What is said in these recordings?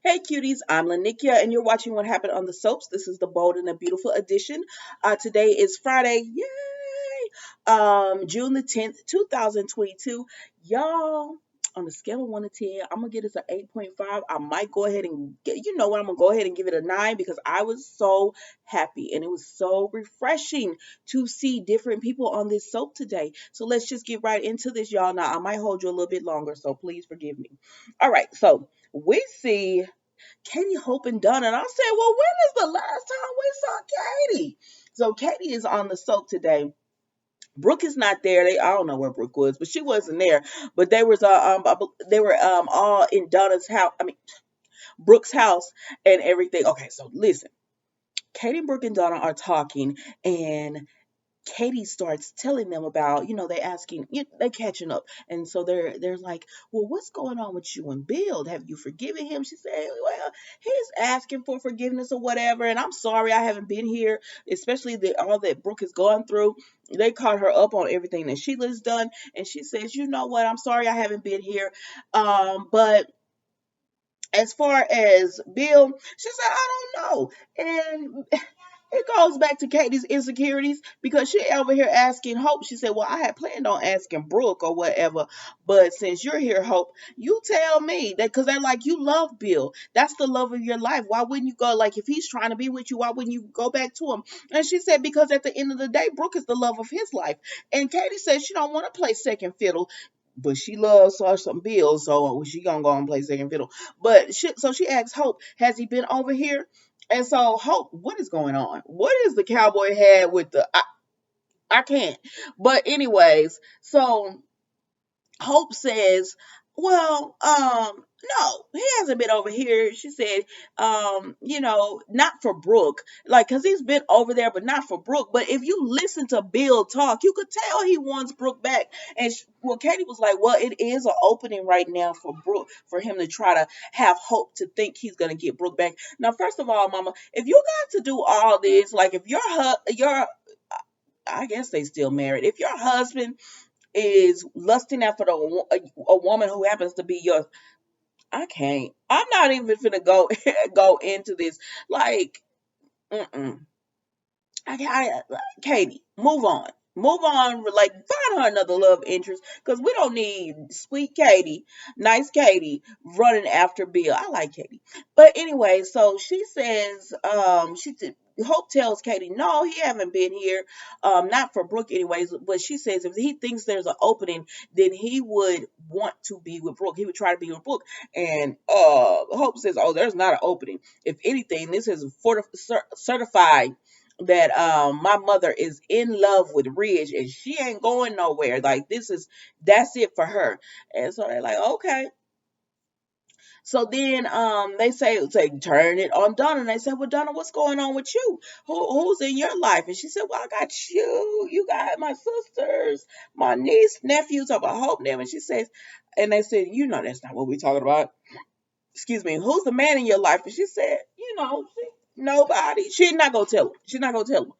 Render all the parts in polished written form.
Hey cuties, I'm Lanikia and you're watching What Happened on the Soaps. This is the Bold and the Beautiful edition. Today is Friday, yay! June the 10th, 2022. Y'all, on a scale of 1 to 10, I'm gonna get us an 8.5. I might go ahead and get, you know what, I'm gonna go ahead and give it a 9 because I was so happy and it was so refreshing to see different people on this soap today. So let's just get right into this, y'all. Now, I might hold you a little bit longer, so please forgive me. All right, so we see Katie, Hope, and Donna. And I said, well, when is the last time we saw Katie? So Katie is on the soap today. Brooke is not there. I don't know where Brooke was, but she wasn't there. But they were all in Donna's house. I mean Brooke's house and everything. Okay, so listen. Katie, Brooke, and Donna are talking, and Katie starts telling them about, they asking, they catching up. And so they're like, well, what's going on with you and Bill? Have you forgiven him? She said, well, he's asking for forgiveness or whatever. And I'm sorry I haven't been here, especially all that Brooke has gone through. They caught her up on everything that Sheila's done. And she says, you know what? I'm sorry I haven't been here. But as far as Bill, she said, I don't know. And it goes back to Katie's insecurities because she over here asking Hope. She said, well, I had planned on asking Brooke or whatever, but since you're here, Hope, you tell me that because they're like, you love Bill. That's the love of your life. Why wouldn't you go? Like, if he's trying to be with you, why wouldn't you go back to him? And she said, because at the end of the day, Brooke is the love of his life. And Katie said she don't want to play second fiddle. But she loves her some Bill, so she gonna go and play second fiddle. But so she asked Hope, has he been over here? And so, Hope, what is going on? What is the cowboy hat with the? I can't. But anyways, so Hope says, well, no, he hasn't been over here. She said, not for Brooke, like, cause he's been over there, but not for Brooke. But if you listen to Bill talk, you could tell he wants Brooke back. And Katie was like, well, it is an opening right now for Brooke, for him to try to have Hope to think he's gonna get Brooke back. Now, first of all, Mama, if you got to do all this, like, if I guess they still married. If your husband is lusting after a woman who happens to be your, I can't. I'm not even gonna go go into this. Like, mm-mm. Katie, move on. Move on, like find her another love interest, because we don't need sweet Katie, nice Katie running after Bill. I like Katie, but anyway, so she says, Hope tells Katie, no, he haven't been here, not for Brooke, anyways. But she says if he thinks there's an opening, then he would want to be with Brooke. He would try to be with Brooke, and Hope says, oh, there's not an opening. If anything, this is certified that my mother is in love with Ridge and she ain't going nowhere. Like that's it for her. And so they're like, okay. So then they say turn it on Donna. And they said, well, Donna, what's going on with you? Who's in your life? And she said, well, I got you got my sisters, my niece, nephews, of a Hope them. And she says, and they said, that's not what we're talking about. Excuse me, who's the man in your life? And she said, nobody. She's not gonna tell him. She's not gonna tell him.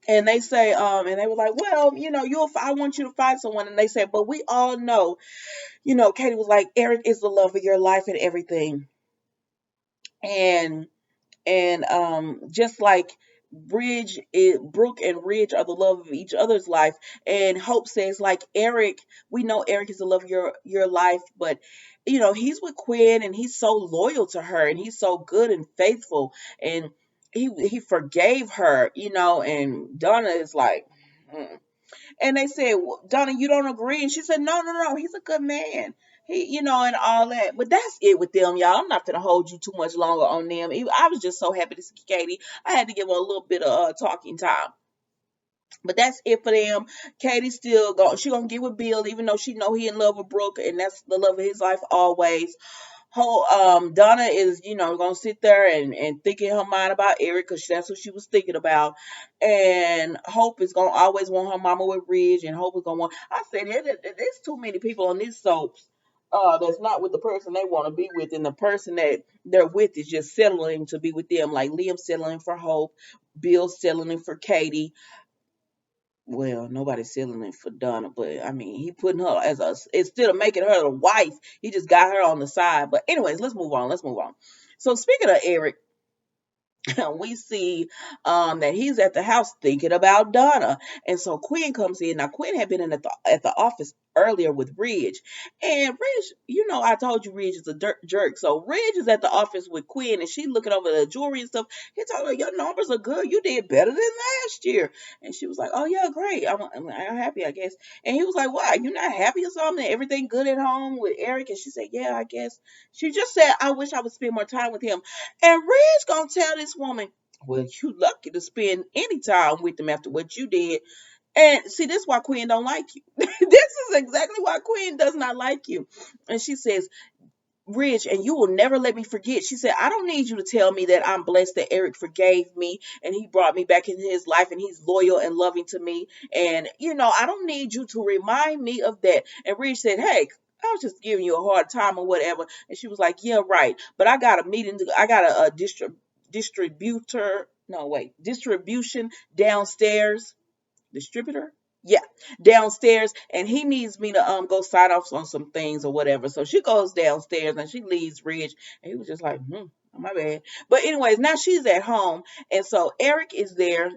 And they say, and they were like, well, I want you to find someone. And they said, but we all know, Katie was like, Eric is the love of your life and everything. And just like Brooke and Ridge are the love of each other's life. And Hope says, like, Eric, we know Eric is the love of your life, but he's with Quinn and he's so loyal to her and he's so good and faithful, and he forgave her, and Donna is like, and they said, well, Donna, you don't agree? And she said, no, no, no, he's a good man. And all that. But that's it with them, y'all. I'm not going to hold you too much longer on them. I was just so happy to see Katie. I had to give her a little bit of talking time. But that's it for them. Katie still she gonna get with Bill, even though she know he in love with Brooke, and that's the love of his life always. Donna is, gonna sit there and think in her mind about Eric, because that's what she was thinking about. And Hope is gonna always want her mama with Ridge, and Hope is gonna want. I said there's too many people on these soaps that's not with the person they want to be with, and the person that they're with is just settling to be with them. Like Liam settling for Hope, Bill settling for Katie, Well, nobody's sealing it for Donna, but I mean, he putting her as a instead of making her the wife, he just got her on the side. But anyways, let's move on. Let's move on. So speaking of Eric, we see that he's at the house thinking about Donna. And so Quinn comes in. Now, Quinn had been in at the office earlier with Ridge. And Ridge, I told you Ridge is a jerk. So Ridge is at the office with Quinn and she looking over the jewelry and stuff. He told her, your numbers are good. You did better than last year. And she was like, oh, yeah, great. I'm happy, I guess. And he was like, why? You not happy or something? Everything good at home with Eric? And she said, yeah, I guess. She just said, I wish I would spend more time with him. And Red's gonna tell this woman, well, you lucky to spend any time with them after what you did. And see, this is why Quinn don't like you. This is exactly why Quinn does not like you. And she says, Ridge, and you will never let me forget. She said, I don't need you to tell me that I'm blessed that Eric forgave me and he brought me back into his life and he's loyal and loving to me. And, I don't need you to remind me of that. And Ridge said, hey, I was just giving you a hard time or whatever. And she was like, yeah, right. But I got a meeting. I got a distributor. No, wait, distribution downstairs. Distributor? Yeah, downstairs, and he needs me to go sign off on some things or whatever. So she goes downstairs and she leaves Ridge, and he was just like, my bad. But anyways, now she's at home, and so Eric is there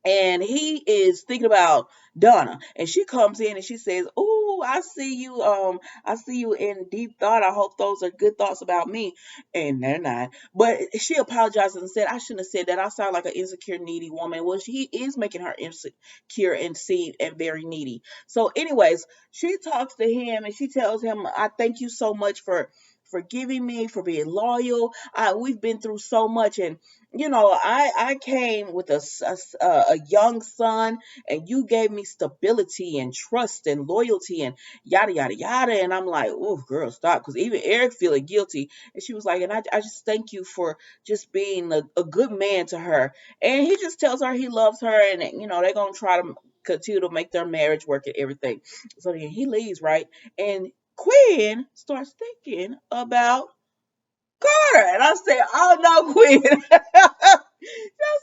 and he is thinking about Donna, and she comes in and she says, "Oh, I see you in deep thought. I hope those are good thoughts about me." And they're not. But she apologizes and said, "I shouldn't have said that. I sound like an insecure, needy woman." Well, she is making her insecure and seed and very needy. So, anyways, she talks to him and she tells him, "I thank you so much for forgiving me, for being loyal. We've been through so much, and I came with a young son, and you gave me stability and trust and loyalty and yada yada yada." And I'm like, "Oh, girl, stop!" Because even Eric feeling guilty, and she was like, "And I just thank you for just being a good man to her." And he just tells her he loves her, and they're gonna try to continue to make their marriage work and everything. So then he leaves, right? And Quinn starts thinking about Carter. And I said, "Oh no, Quinn." I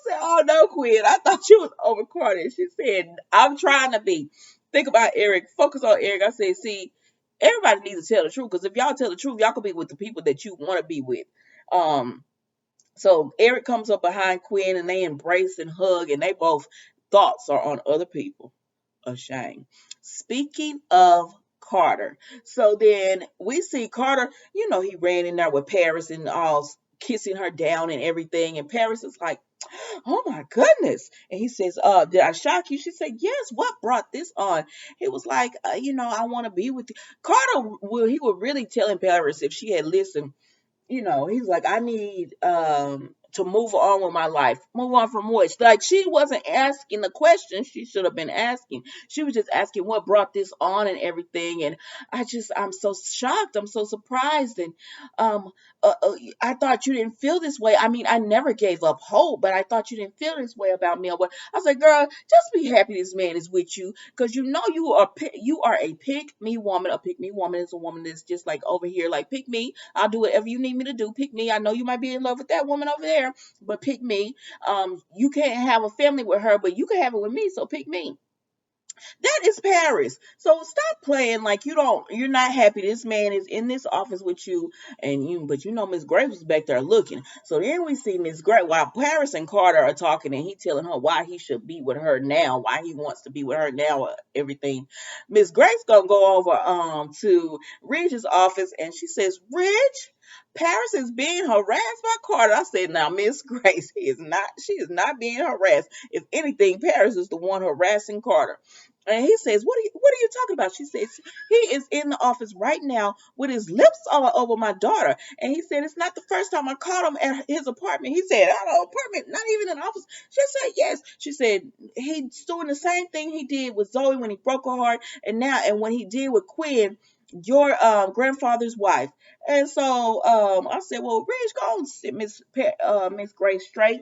said, "Oh no, Quinn. I thought you was over Carter." She said, "I'm trying to be. Think about Eric. Focus on Eric." I said, "See, everybody needs to tell the truth because if y'all tell the truth, y'all can be with the people that you want to be with." Um, so Eric comes up behind Quinn and they embrace and hug, and they both thoughts are on other people. A shame. Speaking of Carter, so then we see Carter, he ran in there with Paris and all kissing her down and everything. And Paris is like, "Oh my goodness." And he says, "Did I shock you?" She said, "Yes, what brought this on?" He was like, "I want to be with you." Carter, he would really telling Paris if she had listened, he's like, I need to move on with my life. Move on from what? Like she wasn't asking the question she should have been asking. She was just asking what brought this on and everything. And I'm so shocked. I'm so surprised. And um I thought you didn't feel this way. I mean, I never gave up hope, but I thought you didn't feel this way about me. Or what? I was like, girl, just be happy this man is with you, because you are a pick me woman. A pick me woman is a woman that's just like over here, like pick me. I'll do whatever you need me to do. Pick me. I know you might be in love with that woman over there, but pick me. You can't have a family with her, but you can have it with me. So pick me. That is Paris. So stop playing like you're not happy. This man is in this office with you, but Miss Graves was back there looking. So then we see Miss Graves while Paris and Carter are talking, and he telling her why he should be with her now, why he wants to be with her now, everything. Miss Graves gonna go over to Ridge's office, and she says, "Ridge, Paris is being harassed by Carter." I said, "Now, Miss Grace, he is not. She is not being harassed. If anything, Paris is the one harassing Carter." And he says, "What are you talking about?" She says, "He is in the office right now with his lips all over my daughter." And he said, "It's not the first time I caught him at his apartment." He said, "At an apartment, not even an office." She said, "Yes." She said, "He's doing the same thing he did with Zoe when he broke her heart, and when he did with Quinn, your grandfather's wife." And so I said, "Well, Ridge, go and sit Miss Grace straight."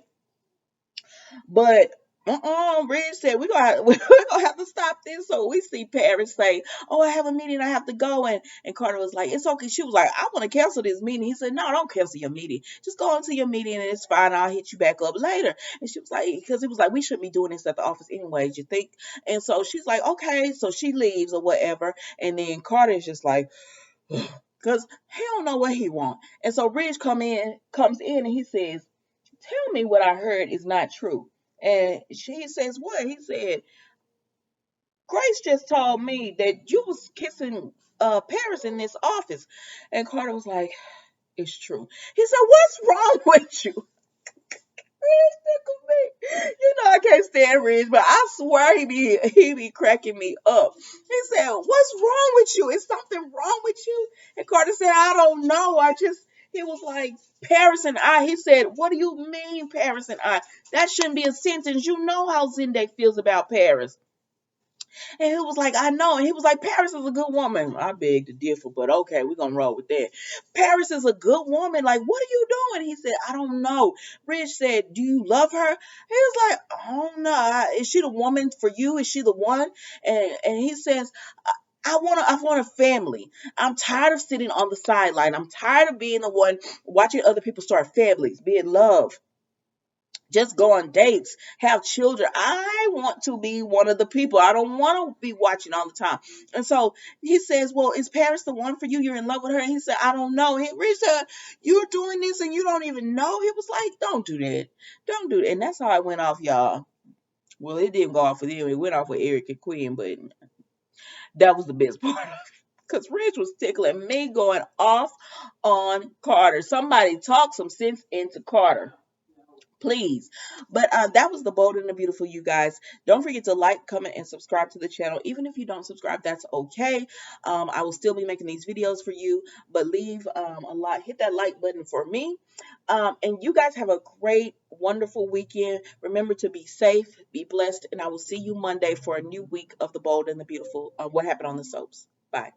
But Ridge said we're gonna have to stop this. So we see Paris say, "Oh, I have a meeting, I have to go." And Carter was like, "It's okay." She was like, "I want to cancel this meeting." He said, "No, don't cancel your meeting. Just go into your meeting and it's fine. I'll hit you back up later." And she was like, because it was like we shouldn't be doing this at the office anyways, you think? And so she's like, "Okay." So she leaves or whatever, and then Carter is just like, because he don't know what he want. And so Ridge comes in and he says, "Tell me what I heard is not true." And he says, "What?" He said, "Grace just told me that you was kissing Paris in this office." And Carter was like, "It's true." He said, "What's wrong with you?" Ridge tickled me. You know I can't stand Ridge, but I swear he be cracking me up. He said, "What's wrong with you? Is something wrong with you?" And Carter said, "I don't know. He was like, Paris and I." He said, "What do you mean, Paris and I? That shouldn't be a sentence. You know how Zende feels about Paris." And he was like, "I know." And he was like, "Paris is a good woman." I beg to differ, but okay, we're gonna roll with that. "Paris is a good woman. Like, what are you doing?" He said, "I don't know." Rich said, "Do you love her?" He was like, "I don't know. Is she the woman for you? Is she the one?" And he says, I want a family. I'm tired of sitting on the sideline. I'm tired of being the one watching other people start families, be in love, just go on dates, have children. I want to be one of the people. I don't want to be watching all the time." And so he says, "Well, is Paris the one for you? You're in love with her?" And he said, "I don't know." He said, "You're doing this and you don't even know?" He was like, "Don't do that. Don't do that." And that's how it went off, y'all. Well, it didn't go off with him. It went off with Eric and Quinn, but that was the best part. Because Rich was tickling me going off on Carter. Somebody talk some sense into Carter, please. But that was the bold and the beautiful, you guys. Don't forget to like, comment, and subscribe to the channel. Even if you don't subscribe, that's okay. I will still be making these videos for you, but leave a like, hit that like button for me. And you guys have a great, wonderful weekend. Remember to be safe, be blessed, and I will see you Monday for a new week of the bold and the beautiful. What happened on the soaps. Bye.